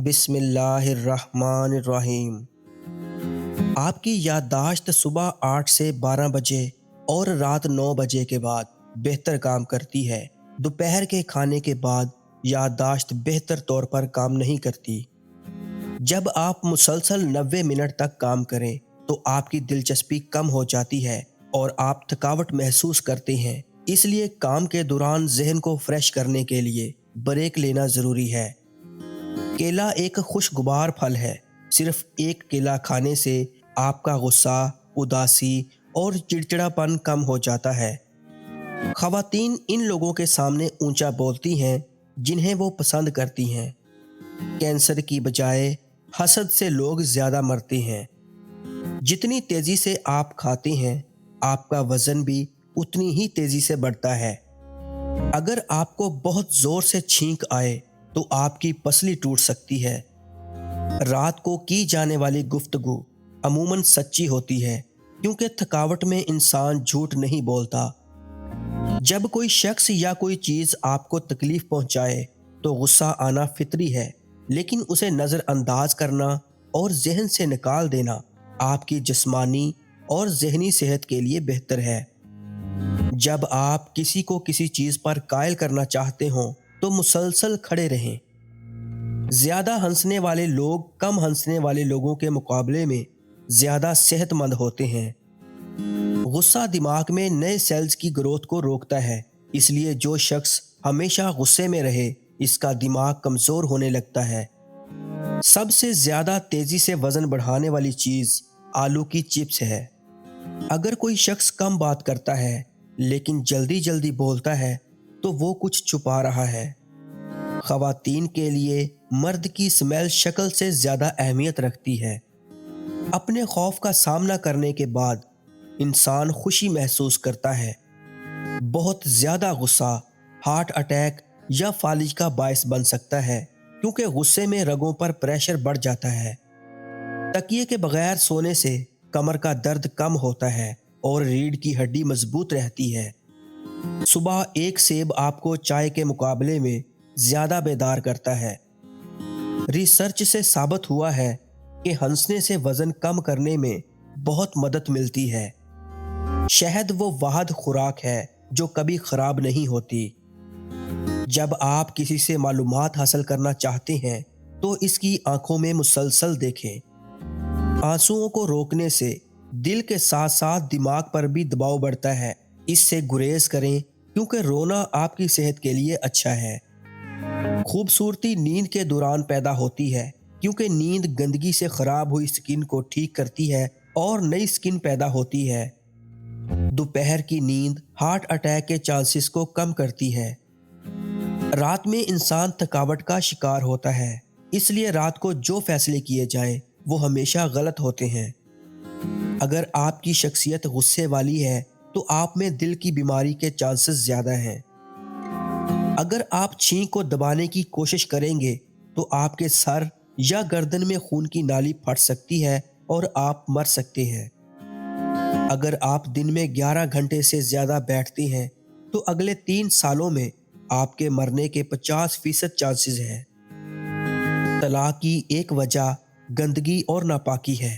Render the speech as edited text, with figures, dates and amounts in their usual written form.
بسم اللہ الرحمن الرحیم۔ آپ کی یادداشت صبح 8 سے 12 بجے اور رات 9 بجے کے بعد بہتر کام کرتی ہے۔ دوپہر کے کھانے کے بعد یادداشت بہتر طور پر کام نہیں کرتی۔ جب آپ مسلسل 90 منٹ تک کام کریں تو آپ کی دلچسپی کم ہو جاتی ہے اور آپ تھکاوٹ محسوس کرتے ہیں۔ اس لیے کام کے دوران ذہن کو فریش کرنے کے لیے بریک لینا ضروری ہے۔ کیلا ایک خوشگوار پھل ہے۔ صرف ایک کیلا کھانے سے آپ کا غصہ، اداسی اور چڑچڑاپن کم ہو جاتا ہے۔ خواتین ان لوگوں کے سامنے اونچا بولتی ہیں جنہیں وہ پسند کرتی ہیں۔ کینسر کی بجائے حسد سے لوگ زیادہ مرتے ہیں۔ جتنی تیزی سے آپ کھاتے ہیں، آپ کا وزن بھی اتنی ہی تیزی سے بڑھتا ہے۔ اگر آپ کو بہت زور سے چھینک آئے تو آپ کی پسلی ٹوٹ سکتی ہے۔ رات کو کی جانے والی گفتگو عموماً سچی ہوتی ہے، کیونکہ تھکاوٹ میں انسان جھوٹ نہیں بولتا۔ جب کوئی شخص یا کوئی چیز آپ کو تکلیف پہنچائے تو غصہ آنا فطری ہے، لیکن اسے نظر انداز کرنا اور ذہن سے نکال دینا آپ کی جسمانی اور ذہنی صحت کے لیے بہتر ہے۔ جب آپ کسی کو کسی چیز پر قائل کرنا چاہتے ہوں تو مسلسل کھڑے رہیں۔ زیادہ ہنسنے والے لوگ کم ہنسنے والے لوگوں کے مقابلے میں زیادہ صحت مند ہوتے ہیں۔ غصہ دماغ میں نئے سیلز کی گروتھ کو روکتا ہے، اس لیے جو شخص ہمیشہ غصے میں رہے اس کا دماغ کمزور ہونے لگتا ہے۔ سب سے زیادہ تیزی سے وزن بڑھانے والی چیز آلو کی چپس ہے۔ اگر کوئی شخص کم بات کرتا ہے لیکن جلدی جلدی بولتا ہے تو وہ کچھ چھپا رہا ہے۔ خواتین کے لیے مرد کی سمیل شکل سے زیادہ اہمیت رکھتی ہے۔ اپنے خوف کا سامنا کرنے کے بعد انسان خوشی محسوس کرتا ہے۔ بہت زیادہ غصہ ہارٹ اٹیک یا فالج کا باعث بن سکتا ہے، کیونکہ غصے میں رگوں پر پریشر بڑھ جاتا ہے۔ تکیے کے بغیر سونے سے کمر کا درد کم ہوتا ہے اور ریڑھ کی ہڈی مضبوط رہتی ہے۔ صبح ایک سیب آپ کو چائے کے مقابلے میں زیادہ بیدار کرتا ہے۔ ریسرچ سے ثابت ہوا ہے کہ ہنسنے سے وزن کم کرنے میں بہت مدد ملتی ہے۔ شہد وہ واحد خوراک ہے جو کبھی خراب نہیں ہوتی۔ جب آپ کسی سے معلومات حاصل کرنا چاہتے ہیں تو اس کی آنکھوں میں مسلسل دیکھیں۔ آنسوؤں کو روکنے سے دل کے ساتھ ساتھ دماغ پر بھی دباؤ بڑھتا ہے۔ اس سے گریز کریں، کیونکہ رونا آپ کی صحت کے لیے اچھا ہے۔ خوبصورتی نیند کے دوران پیدا ہوتی ہے، کیونکہ نیند گندگی سے خراب ہوئی سکن کو ٹھیک کرتی ہے اور نئی سکن پیدا ہوتی ہے۔ دوپہر کی نیند ہارٹ اٹیک کے چانسز کو کم کرتی ہے۔ رات میں انسان تھکاوٹ کا شکار ہوتا ہے، اس لیے رات کو جو فیصلے کیے جائیں وہ ہمیشہ غلط ہوتے ہیں۔ اگر آپ کی شخصیت غصے والی ہے تو آپ میں دل کی بیماری کے چانسز زیادہ ہیں۔ اگر آپ چھینک کو دبانے کی کوشش کریں گے تو آپ کے سر یا گردن میں خون کی نالی پھٹ سکتی ہے اور آپ مر سکتے ہیں۔ اگر آپ دن میں 11 گھنٹے سے زیادہ بیٹھتے ہیں تو اگلے 3 سالوں میں آپ کے مرنے کے 50% چانسز ہیں۔ طلاق کی ایک وجہ گندگی اور ناپاکی ہے۔